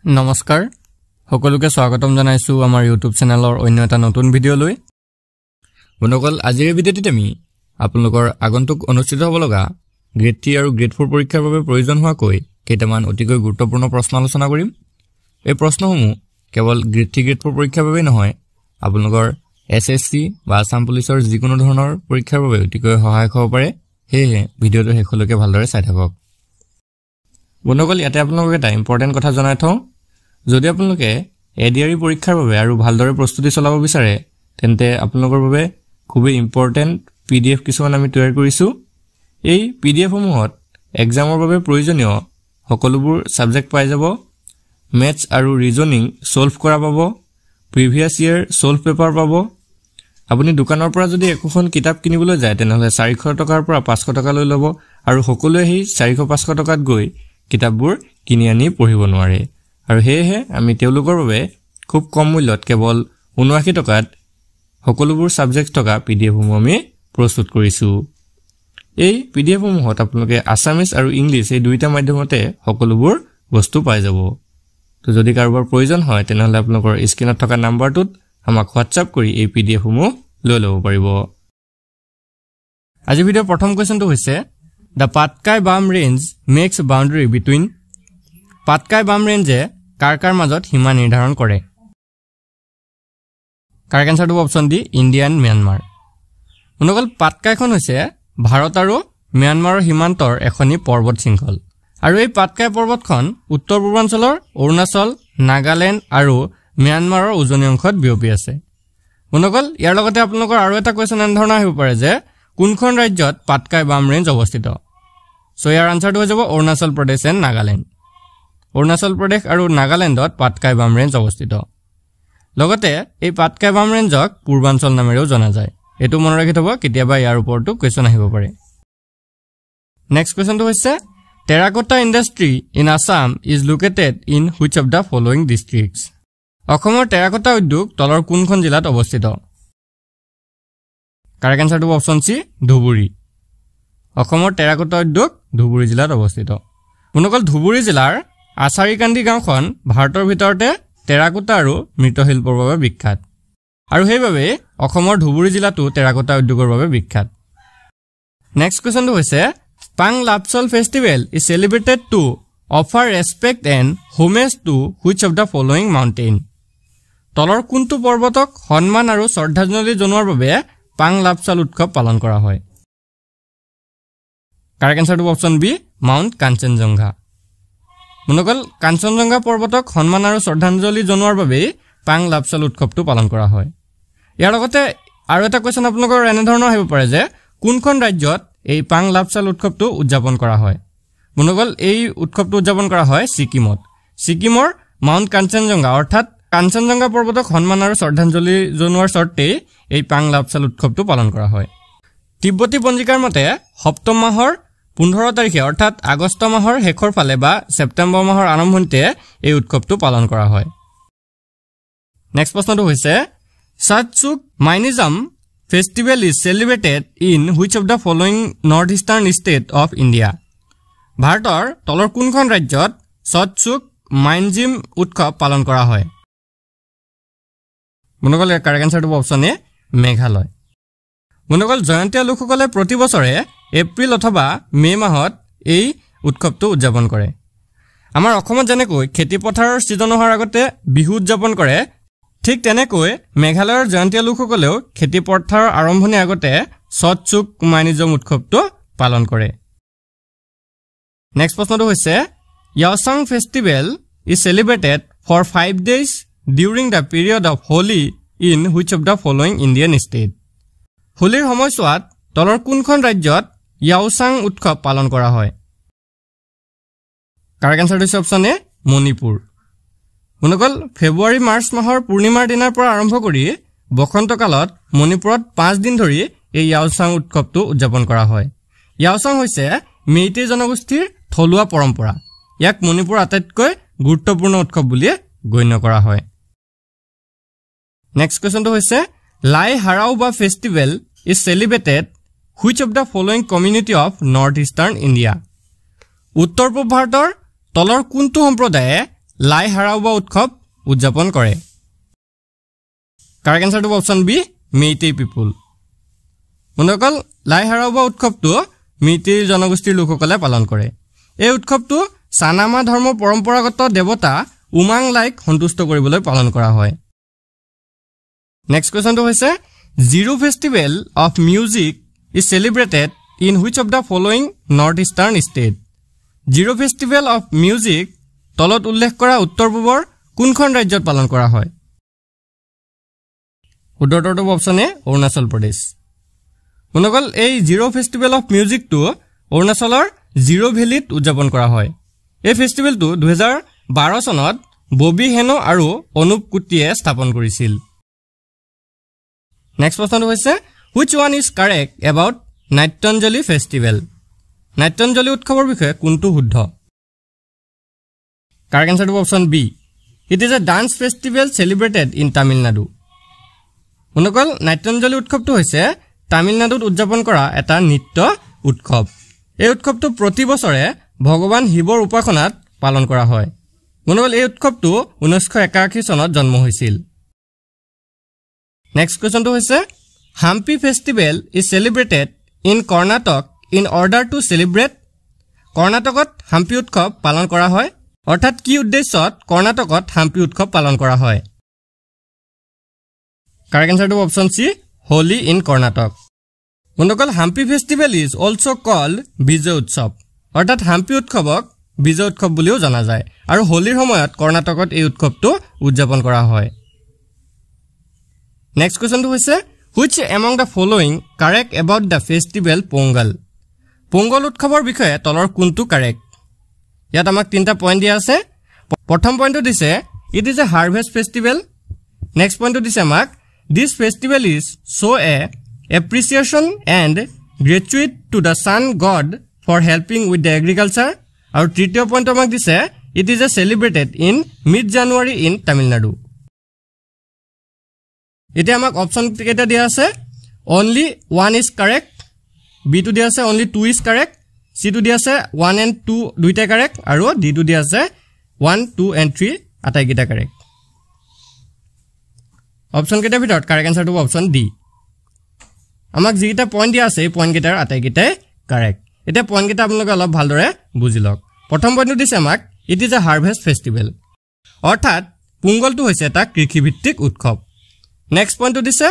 নমস্কাৰ সকলোকে স্বাগতম জনাইছো আমাৰ ইউটিউব চেনেলৰ অন্য এটা নতুন ভিডিঅ' লৈ বন্ধুসকল আজিৰ ভিডিঅ'টিত আমি আপোনালোকৰ আগন্তুক অনুষ্ঠিত হ'ব লগা গ্ৰেড 3 আৰু গ্ৰেড 4 পৰীক্ষাৰ বাবে প্ৰয়োজন হোৱাকৈ কেইটামান অতিকৈ গুৰুত্বপূৰ্ণ প্ৰশ্ন আলোচনা কৰিম এই প্ৰশ্নসমূহ কেৱল গ্ৰেড 3 গ্ৰেড 4 পৰীক্ষাৰ বাবে নহয় আপোনালোকৰ এছএছসি বা আসাম পুলিচৰ যিকোনো ধৰণৰ পৰীক্ষাৰ বাবে অতিকৈ সহায়ক হ'ব পাৰে হেহে ভিডিঅ'টো শেষলৈকে ভালদৰে চাই থাকক বন্ধুসকল ইয়াতে আপোনালোকক এটা ইম্পৰ্টেন্ট কথা জনাই থওঁ যদি আপোনালোকে এডিআৰই পৰীক্ষাৰ বাবে আৰু ভালদৰে প্ৰস্তুতি চলাব বিচাৰে তেন্তে আপোনালোকৰ বাবে খুবই ইম্পৰ্টেন্ট পিডিএফ কিছুমান আমি তৈয়াৰ কৰিছো এই পিডিএফ সমূহত এক্সামৰ বাবে প্ৰয়োজনীয় সকলোবোৰ সাবজেক্ট পাই যাব মেথছ আৰু ৰিজনিং সলভ কৰা পাব প্ৰিভিয়াস ইয়াৰ সলভ পেপাৰ পাব আপুনি দোকানৰ পৰা যদি এখন কিতাপ কিনিবলৈ যায় তেনেহলে 400 টকাৰ পৰা 500 টকা লৈ ল'ব আৰু সকলোৱে এই 400-500 টকাত গৈ কিতাপবোৰ কিনি আনি পঢ়িব নোৱাৰে আৰু হেহে আমি তেওঁলোকৰ বাবে খুব কম মূল্যত কেৱল 79 টকাত সকলোবোৰ সাবজেক্ট থকা পিডিএফ সমূহ আমি প্ৰস্তুত কৰিছো এই পিডিএফ সমূহত আপোনালোকে আসামিজ আৰু ইংলিশ এই দুইটা মাধ্যমতে সকলোবোৰ বস্তু পাই যাব তো যদি কাৰোবাৰ প্ৰয়োজন হয় তেনেহলে আপোনালোকৰ স্ক্ৰিনত থকা নম্বৰটোত আমাক WhatsApp কৰি এই পিডিএফ সমূহ লৈ ল'ব পাৰিব আজি ভিডিঅ'ৰ প্ৰথম কোৱেশ্চনটো হৈছে The Patkai Bam Range makes boundary between Patkai Bam Range কাৰ মাজত সীমা নিৰ্ধাৰণ কৰে কাৰেক্ট আনসাৰটো অপচন ডি ইণ্ডিয়ান ম্যানমাৰ অনুকল পাটকাইখন হৈছে ভাৰত আৰু ম্যানমাৰৰ সীমান্তৰ এখনি পৰ্বত শৃংখল আৰু এই পাটকাই পৰ্বতখন উত্তৰ পূৰ্বাঞ্চলৰ অৰুণাচল নাগালেণ্ড আৰু ম্যানমাৰৰ উজনি অংশত বিয়পি আছে অনুকল ইয়াৰ লগতে আপোনালোকৰ আৰু এটা কোৱেশ্চন এনধৰণ আহিব পাৰে যে কোনখন ৰাজ্যত পাটকাই বাম ৰেঞ্জ অৱস্থিত সো ইয়াৰ আনসাৰটো হৈ যাব অৰুণাচল প্ৰদেশ এণ্ড নাগালেণ্ড অৰুণাচল প্ৰদেশ আৰু নাগালেণ্ডত পাটকাই বাম ৰেঞ্জ অৱস্থিত লগতে এই পাটকাই বাম ৰেঞ্জক পূৰ্বাঞ্চল নামেৰেও জনা যায় এটো মনত ৰাখি থব কেতিয়াবা ইয়াৰ ওপৰতো কোৱেশ্চন আহিব পাৰে নেক্সট কোৱেশ্চনটো হৈছে terracotta industry in Assam is located in which of the following districts অসমৰ টেৰাকোটা উদ্যোগ তলৰ কোনখন জিলাত অৱস্থিত কাৰেক্ট আনসাৰটো অপচন সি ধুবুৰী অসমৰ টেৰাকোটা উদ্যোগ ধুবুৰী জিলাত অৱস্থিত অনুকল ধুবুৰী জিলাৰ আচাৰীকান্দি গাঁওখন ভাৰতৰ ভিতৰতে টেৰাকোটা আৰু মৃৎশিল্পৰ বাবে বিখ্যাত আৰু সেইবাবে অসমৰ ধুবুৰী জিলাটো টেৰাকোটা উদ্যোগৰ বাবে বিখ্যাত নেক্সট কোৱেশ্চনটো হৈছে Pang Lhabsol festival is celebrated to offer respect and homage to which of the following mountain তলৰ কোনটো পৰ্বতক সন্মান আৰু শ্ৰদ্ধাঞ্জলি জনোৱাৰ বাবে পাং লাপচল উৎসৱ পালন কৰা হয় কাৰেক্ট আনসাৰটো অপচন বি মাউণ্ট কাঞ্চনজংঘা মনকল কাঞ্চনজংঘা পৰ্বতক সন্মান আৰু শ্ৰদ্ধাঞ্জলি জনোৱাৰ বাবে পাং লাপচল উৎসৱটো পালন কৰা হয় ইয়াৰ লগতে আৰু এটা কোৱেশ্চন আপোনালোকৰ এনে ধৰণৰ আহিব পাৰে যে কোনখন ৰাজ্যত এই পাং লাপচল উৎসৱটো উদযাপন কৰা হয় মনকল এই উৎসৱটো উদযাপন কৰা হয় সিকিমৰ মাউণ্ট কাঞ্চনজংঘা অৰ্থাৎ কাঞ্চনজংঘা পৰ্বতক সন্মান আৰু শ্ৰদ্ধাঞ্জলি জনোৱাৰ চৰ্তে এই পাং লাপচল উৎসৱটো পালন কৰা হয় তিব্বতী পঞ্জিকাৰ মতে সপ্তম মাহৰ 15 তাৰিখে অৰ্থাৎ আগষ্ট মাহৰ শেষৰ ফালে বা সেপ্টেম্বৰ মাহৰ আৰম্ভণিতে এই উৎসৱটো পালন কৰা হয় নেক্সট প্ৰশ্নটো হৈছে সাতচুক মাইনিজম festival is celebrated in which of the following north eastern state of India ভাৰতৰ তলৰ কোনখন ৰাজ্যত সাতচুক মাইনজিম উৎসৱ পালন কৰা হয় মনকল কাৰেক্ট আনসাৰটো অপচন এ মেঘালয় মনকল জয়ন্তীয়া লোকসকলে প্ৰতি বছৰে এপ্ৰিল অথবা মে মাহত এই উৎসৱটো উদযাপন কৰে আমাৰ অসমত যেনেকৈ খেতি পথাৰৰ সিজন হোৱাৰ আগতে বিহু উদযাপন কৰে ঠিক তেনেকৈ মেঘালয়ৰ জয়ন্তীয়া লোকসকলেও খেতি পথাৰৰ আৰম্ভণিৰ আগতে সাতচুক মাইনিজম উৎসৱটো পালন কৰে নেক্সট প্ৰশ্নটো হৈছে Yaoshang festival is celebrated for 5 days during the period of Holi in which of the following Indian state হোলিৰ সময়ছোৱাত তলৰ কোনখন ৰাজ্যত য়াওছাং উৎসৱ পালন কৰা হয় কাৰেক্ট আনসাৰটো অপচন এ মণিপুৰ অনুকল ফেব্ৰুৱাৰী মাৰ্চ মাহৰ পূৰ্ণিমাৰ দিনৰ পৰা আৰম্ভ কৰি বসন্ত কালত মণিপুৰত 5 দিন ধৰি এই য়াওছাং উৎসৱটো উদযাপন কৰা হয় য়াওছাং হৈছে মেইটে জনগোষ্ঠীৰ থলুৱা পৰম্পৰা ইয়াক মণিপুৰৰ আটাইতকৈ গুৰুত্বপূৰ্ণ উৎসৱ বুলি গণ্য কৰা হয় নেক্সট কোৱেশ্চনটো হৈছে Lai Haraoba festival is celebrated which of the following community of north eastern India উত্তৰ পূব ভাৰতৰ তলৰ কোনটো সম্প্ৰদায়ে লাই হাৰাওবা উৎসৱ উদযাপন কৰে কাৰেক্ট আনসাৰটো অপচন বি মেইটেই পিপল বন্ধুসকল লাই হাৰাওবা উৎসৱটো মেইটেই জনগোষ্ঠীৰ লোকসকলে পালন কৰে এই উৎসৱটো সানামা ধৰ্ম পৰম্পৰাগত দেৱতা উমাং লাইক সন্তুষ্ট কৰিবলৈ পালন কৰা হয় নেক্সট কোৱেশ্চনটো হৈছে Ziro festival of music is celebrated in which of the following north eastern state Ziro festival of music তলত উল্লেখ কৰা উত্তৰ পূবৰ কোনখন ৰাজ্যত পালন কৰা হয় উত্তৰটো অপচন এ অৰুণাচল প্ৰদেশ বন্ধুসকল এই জিৰো ফেষ্টিভেল অফ মিউজিকটো অৰুণাচলৰ জিৰো ভেলীত উদযাপন কৰা হয় এই ফেষ্টিভেলটো 2012 চনত ববি হেনো আৰু অনুপ কুটিয়ে স্থাপন কৰিছিল নেক্সট প্ৰশ্নটো হৈছে which one is correct about Natyanjali festival Natyanjali উৎসৱৰ বিষয়ে কোনটো শুদ্ধ কাৰেক্ট আনসাৰটো option B it is a dance festival celebrated in Tamil Nadu বন্ধুসকল নাট্যাঞ্জলি উৎসৱটো হৈছে তামিলনাডুত উদযাপন কৰা এটা নৃত্য উৎসৱ এই উৎসৱটো প্ৰতি বছৰে ভগৱান শিৱৰ উপাসনাত পালন কৰা হয় বন্ধুসকল এই উৎসৱটো 1981 চনত জন্ম হৈছিল নেক্সট কোৱেশ্চনটো হৈছে Hampi festival is celebrated in Karnataka in order to celebrate কৰ্ণাটকত হাম্পি উৎসৱ পালন কৰা হয় অৰ্থাৎ কি উদ্দেশ্যত কৰ্ণাটকত হাম্পি উৎসৱ পালন কৰা হয় কাৰেক্ট আনসাৰটো option C Holi in Karnataka বন্ধুসকল Hampi festival is also called Vijay Utsav অৰ্থাৎ হাম্পি উৎসৱক বিজয় উৎসৱ বুলিও জনা যায় আৰু হোলিৰ সময়ত কৰ্ণাটকত এই উৎসৱটো উদযাপন কৰা হয় নেক্সট কোৱেশ্চনটো হৈছে which among the following correct about the festival Pongal Pongal উৎসৱৰ বিষয়ে তলৰ কোনটো কাৰেক্ট ইয়াত আমাক তিনিটা পইণ্ট দিয়া আছে প্ৰথম পইণ্টটো দিছে it is a harvest festival next পইণ্টটো দিছে আমাক this festival is show' a appreciation and gratitude to the sun god for helping with the agriculture আৰু তৃতীয় পইণ্ট আমাক দিছে it is a celebrated in mid January in Tamil Nadu এতিয়া আমাক option কেইটা দিয়া আছে অনলি 1 ইজ কাৰেক্ট বি টু দিয়া আছে অনলি 2 ইজ কাৰেক্ট সি টু দিয়া আছে 1 and 2 দুইটা কাৰেক্ট আৰু ডি টু দিয়া আছে 1, 2 and 3 আটাইকেইটা কাৰেক্ট অপচন কেইটাৰ ভিতৰত কাৰেক্ট আনসাৰটো অপচন ডি আমাক যিকেইটা পইণ্ট দিয়া আছে এই পইণ্ট কেইটাৰ আটাইকেইটাই কাৰেক্ট এতিয়া পইণ্ট কেইটা আপোনালোকে অলপ ভালদৰে বুজি লওক প্ৰথম পইণ্টটো দিছে আমাক it is a harvest festival অৰ্থাৎ পোংগলটো হৈছে এটা কৃষিভিত্তিক উৎসৱ নেক্সট পইণ্টটো দিছে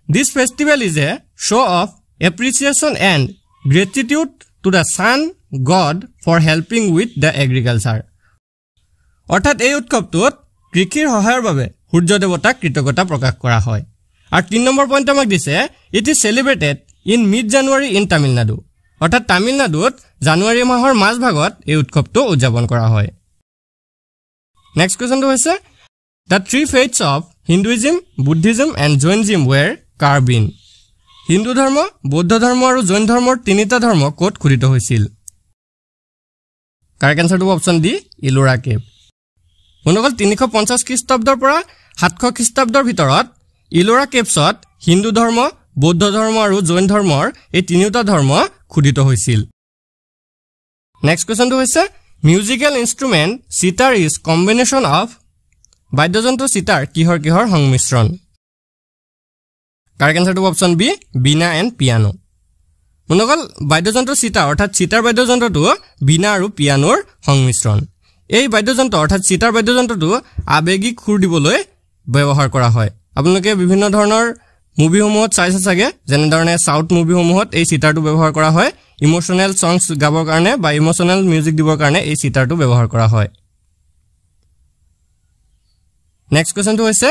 this festival is a show' of appreciation and gratitude to the sun god for helping with the agriculture অৰ্থাৎ এই উৎসৱটোত কৃষিৰ সহায়ৰ বাবে সূৰ্য দেৱতাক কৃতজ্ঞতা প্ৰকাশ কৰা হয় আৰু 3 নম্বৰ পইণ্ট আমাক দিছে it is celebrated in mid January in Tamil Nadu অৰ্থাৎ তামিলনাডুত জানুৱাৰী মাহৰ মাজভাগত এই উৎসৱটো উদযাপন কৰা হয় নেক্সট কুৱেশ্যনটো হৈছে the 3 faiths of Hinduism, Buddhism and Jainism were carved in Hindu ধৰ্ম বৌদ্ধ ধৰ্ম আৰু জৈন ধৰ্মৰ তিনিটা ধৰ্ম ক'ত খোদিত হৈছিল কাৰেক্ট আনসাৰটো অপচন ডি ইলোৰা কেভ বন্ধুসকল 350 খ্ৰীষ্টাব্দৰ পৰা 700 খ্ৰীষ্টাব্দৰ ভিতৰত ইলোৰা কেভছত হিন্দু ধৰ্ম বৌদ্ধ ধৰ্ম আৰু জৈন ধৰ্মৰ এই তিনিটা ধৰ্ম খোদিত হৈছিল নেক্সট কোৱেশ্চনটো হৈছে musical instrument sitar is combination of বাদ্যযন্ত্ৰ সিতাৰ কিহৰ কিহৰ সংমিশ্ৰণ কাৰেক্ট আনসাৰটো option B veena and piano বন্ধুসকল বাদ্যযন্ত্ৰ সিতাৰ অৰ্থাৎ সিতাৰ বাদ্যযন্ত্ৰটো বীণা আৰু পিয়ানোৰ সংমিশ্ৰণ এই বাদ্যযন্ত্ৰ অৰ্থাৎ সিতাৰ বাদ্যযন্ত্ৰটো আবেগিক সুৰ দিবলৈ ব্যৱহাৰ কৰা হয় আপোনালোকে বিভিন্ন ধৰণৰ মুভিসমূহত চাইছে চাগে যেনেধৰণে সাউথ মুভিসমূহত এই সিতাৰটো ব্যৱহাৰ কৰা হয় ইমোশনেল সংগছ গাবৰ কাৰণে বা ইমোশনেল মিউজিক দিবৰ কাৰণে এই সিতাৰটো ব্যৱহাৰ কৰা হয় নেক্সট কোৱেশ্চনটো হৈছে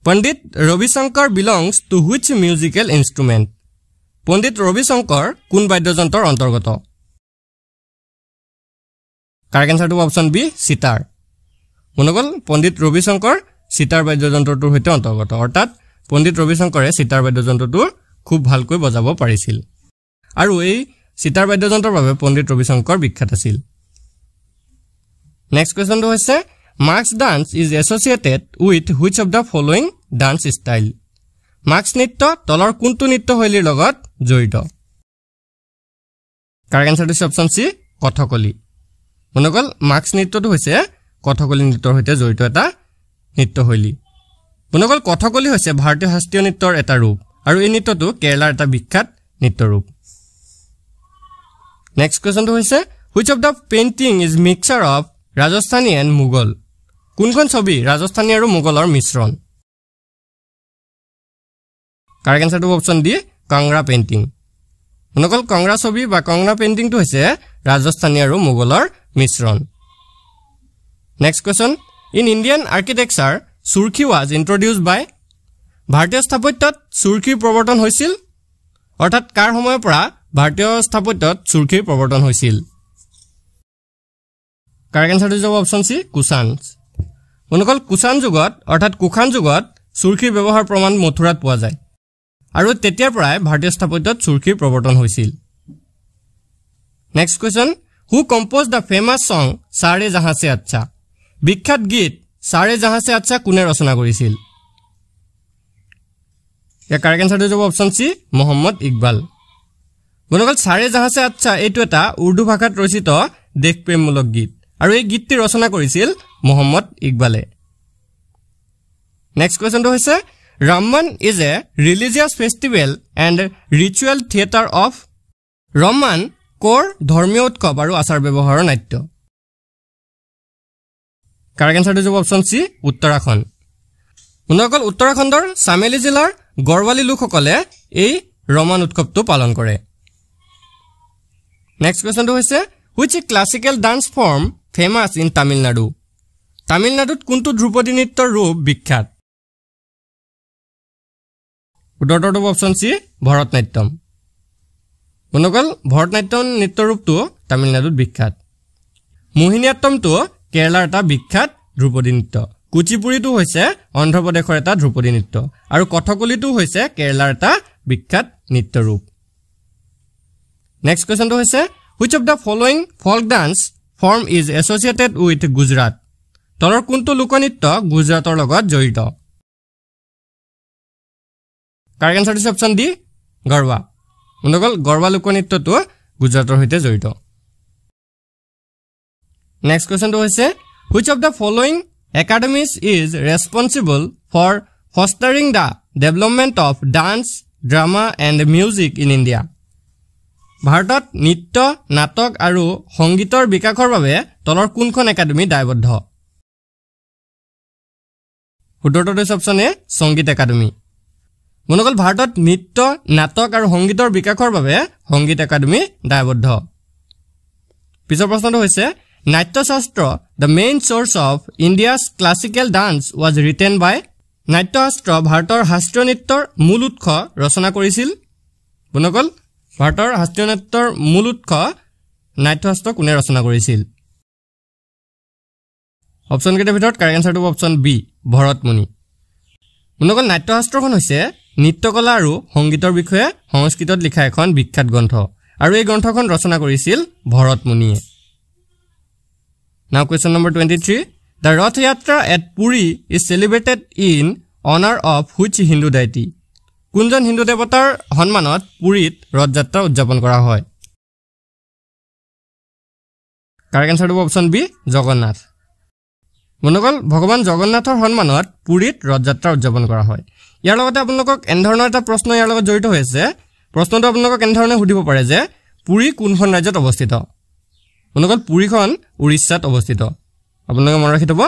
Pandit Ravi Shankar belongs to which musical instrument Pandit Ravi Shankar কোন বাদ্যযন্ত্ৰৰ অন্তৰ্গত কাৰেক্ট আনসাৰটো অপচন বি সিতাৰ বন্ধুসকল পণ্ডিত ৰবি শংকৰ সিতাৰ বাদ্যযন্ত্ৰটোৰ সৈতে অন্তৰ্গত অৰ্থাৎ পণ্ডিত ৰবি শংকৰে সিতাৰ বাদ্যযন্ত্ৰটো খুব ভালকৈ বজাব পাৰিছিল আৰু এই সিতাৰ বাদ্যযন্ত্ৰৰ বাবে পণ্ডিত ৰবি শংকৰ বিখ্যাত আছিল নেক্সট কোৱেশ্চনটো হৈছে marks dance is associated with which of the following dance style marks নৃত্য তলৰ কোনটো নৃত্য শৈলীৰ লগত জড়িত কাৰেক্ট আনসাৰটো হৈছে অপচন সি কথকলি বন্ধুসকল মাৰ্কছ নৃত্যটো হৈছে কথকলি নৃত্যৰ সৈতে জড়িত এটা নৃত্যশৈলী বন্ধুসকল কথকলি হৈছে ভাৰতীয় শাস্ত্ৰীয় নৃত্যৰ এটা ৰূপ আৰু এই নৃত্যটো কেৰালাৰ এটা বিখ্যাত নৃত্যৰূপ নেক্সট কোৱেশ্চনটো হৈছে which of the painting is mixture of Rajasthani and Mughal কোনখন ছবি ৰাজস্থানী আৰু মোগলৰ মিশ্ৰণ কাৰেক্ট আনসাৰটো অপচন ডি কাংৰা পেইন্টিং বন্ধুসকল কাংৰা ছবি বা কাংৰা পেইন্টিংটো হৈছে ৰাজস্থানী আৰু মোগলৰ মিশ্ৰণ next question in Indian architecture surkhi was introduced by ভাৰতীয় স্থাপত্যত সুৰখিৰ প্ৰৱৰ্তন হৈছিল অৰ্থাৎ কাৰ সময়ৰ পৰা ভাৰতীয় স্থাপত্যত সুৰখিৰ প্ৰৱৰ্তন হৈছিল কাৰেক্ট আনসাৰটো যাব অপচন সি কুষাণ বন্ধুসকল কুষাণ যুগত অৰ্থাৎ কুষাণ যুগত সুৰখিৰ ব্যৱহাৰ প্ৰমাণ মথুৰাত পোৱা যায় আৰু তেতিয়াৰ পৰাই ভাৰতীয় স্থাপত্যত সুৰখিৰ প্ৰৱৰ্তন হৈছিল next question who composed the famous সং সাৰে জাহাঁ সে আচ্ছা বিখ্যাত গীত সাৰে জাহাঁ সে আচ্ছা কোনে ৰচনা কৰিছিল ইয়াৰ কাৰেক্ট আনসাৰটো যাব অপচন সি মোহাম্মদ ইকবাল বন্ধুসকল সাৰে জাহাঁ সে আচ্ছা এইটো এটা উৰ্দু ভাষাত ৰচিত দেশপ্ৰেমমূলক গীত আৰু এই গীতটি ৰচনা কৰিছিল মোহাম্মদ ইকবালে নেক্সট কোৱেশ্চনটো হৈছে Ramman is a religious festival and ritual theater of Ramman কৰ ধৰ্মীয় উৎসৱ আৰু আচাৰ ব্যৱহাৰৰ নাট্য কাৰেক্ট আনসাৰটো যাব অপচন সি উত্তৰাখণ্ড বন্ধুসকল উত্তৰাখণ্ডৰ চামেলি জিলাৰ গড়ৱালি লোকসকলে এই ৰমান উৎসৱটো পালন কৰে নেক্সট কোৱেশ্চনটো হৈছে which classical dance form famous in Tamil Nadu তামিলনাডুত কোনটো ধ্ৰুপদী নৃত্যৰ ৰূপ বিখ্যাত উত্তৰটো অপচন সি ভৰতনাট্যম বন্ধুসকল ভৰতনাট্যম নৃত্যৰূপটো তামিলনাডুত বিখ্যাত মোহিনীয়াট্টমটো কেৰালাৰ এটা বিখ্যাত ধ্ৰুপদী নৃত্য কুচিপুড়িটো হৈছে অন্ধ্ৰপ্ৰদেশৰ এটা ধ্ৰুপদী নৃত্য আৰু কথকলিটো হৈছে কেৰালাৰ এটা বিখ্যাত নৃত্যৰূপ নেক্সট কোৱেশ্চনটো হৈছে which of the following folk dance form is associated with Gujarat তলৰ কোনটো লোকনৃত্য গুজৰাটৰ লগত জড়িত কাৰেক্ট আনসাৰ দিছে অপচন ডি গৰবা বন্ধুসকল গৰবা লোকনৃত্যটো গুজৰাটৰ সৈতে জড়িত নেক্সট কোৱেশ্চনটো হৈছে which of the following academies is responsible for fostering the development of dance drama and music in India ভাৰতত নৃত্য নাটক আৰু সংগীতৰ বিকাশৰ বাবে তলৰ কোনখন একাডেমি দায়বদ্ধ উত্তৰটো হৈছে অপচন এ সংগীত একাডেমি বন্ধুসকল ভাৰতত নৃত্য নাটক আৰু সংগীতৰ বিকাশৰ বাবে সংগীত একাডেমি দায়বদ্ধ পিছৰ প্ৰশ্নটো হৈছে নাট্যশাস্ত্ৰ the main source of India's classical dance was written by নাট্যশাস্ত্ৰ ভাৰতৰ শাস্ত্ৰীয় নৃত্যৰ মূল উৎস ৰচনা কৰিছিল বন্ধুসকল ভাৰতৰ শাস্ত্ৰীয় নৃত্যৰ মূল উৎস নাট্যশাস্ত্ৰ কোনে ৰচনা কৰিছিল অপচন কেইটাৰ ভিতৰত কাৰেক্ট আনসাৰটো অপচন বি ভৰতমুনি বন্ধুসকল নাট্যশাস্ত্ৰখন হৈছে নৃত্যকলা আৰু সংগীতৰ বিষয়ে সংস্কৃতত লিখা এখন বিখ্যাত গ্ৰন্থ আৰু এই গ্ৰন্থখন ৰচনা কৰিছিল ভৰতমুনিয়ে Now question number 23 The Rath Yatra at Puri is celebrated in honor of which Hindu deity কোনজন হিন্দু দেৱতাৰ সন্মানত পুৰীত ৰথ যাত্ৰা উদযাপন কৰা হয় কাৰেক্ট আনসাৰটো অপচন বি জগন্নাথ বন্ধুসকল ভগৱান জগন্নাথৰ সন্মানত পুৰীত ৰথ যাত্ৰা উদযাপন কৰা হয় ইয়াৰ লগতে আপোনালোকক এনধৰণৰ এটা প্ৰশ্ন ইয়াৰ লগত জড়িত হৈছে প্ৰশ্নটো আপোনালোকক এনধৰণে সুধিব পাৰে যে পুৰী কোনখন ৰাজ্যত অৱস্থিত বন্ধুসকল পুৰীখন উৰিষ্যাত অৱস্থিত আপোনালোকে মনত ৰাখি থব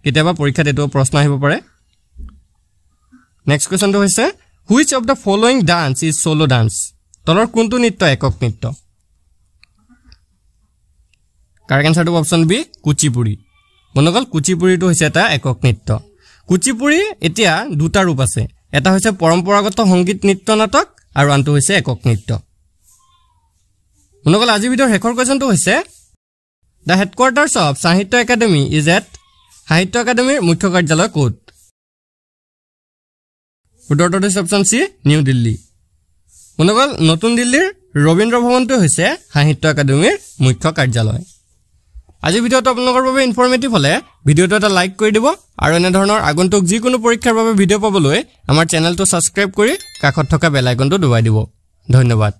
কেতিয়াবা পৰীক্ষাত এইটো প্ৰশ্ন আহিব পাৰে নেক্সট কোৱেশ্চনটো হৈছে which of the following dance is solo dance তলৰ কোনটো নৃত্য একক নৃত্য কাৰেক্ট আনসাৰটো অপচন বি কুচিপুড়ি বন্ধুসকল কুচিপুড়িটো হৈছে এটা একক নৃত্য কুচিপুড়ি এতিয়া দুটা ৰূপ আছে এটা হৈছে পৰম্পৰাগত সংগীত নৃত্য নাটক আৰু আনটো হৈছে একক নৃত্য বন্ধুসকল আজি ভিডিঅ'ৰ শেষৰ কোৱেশ্চনটো হৈছে The headquarters of Sahitya Academy is at Sahitya Academy মুখ্য কাৰ্যালয় ক'ত উত্তৰটো হৈছে অপচন সি নিউ দিল্লী বন্ধুসকল নতুন দিল্লীৰ ৰবীন্দ্ৰ ভৱনটো হৈছে সাহিত্য একাডেমীৰ মুখ্য কাৰ্যালয় আজি ভিডিঅ'টো আপোনালোকৰ বাবে ইনফৰমেটিভ হলে ভিডিঅ'টো এটা লাইক কৰি দিব আৰু এনে ধৰণৰ আগন্তুক যিকোনো পৰীক্ষাৰ বাবে ভিডিঅ' পাবলৈ আমাৰ চেনেলটো সাবস্ক্ৰাইব কৰি কাষত থকা বেল আইকনটো দবাই দিব ধন্যবাদ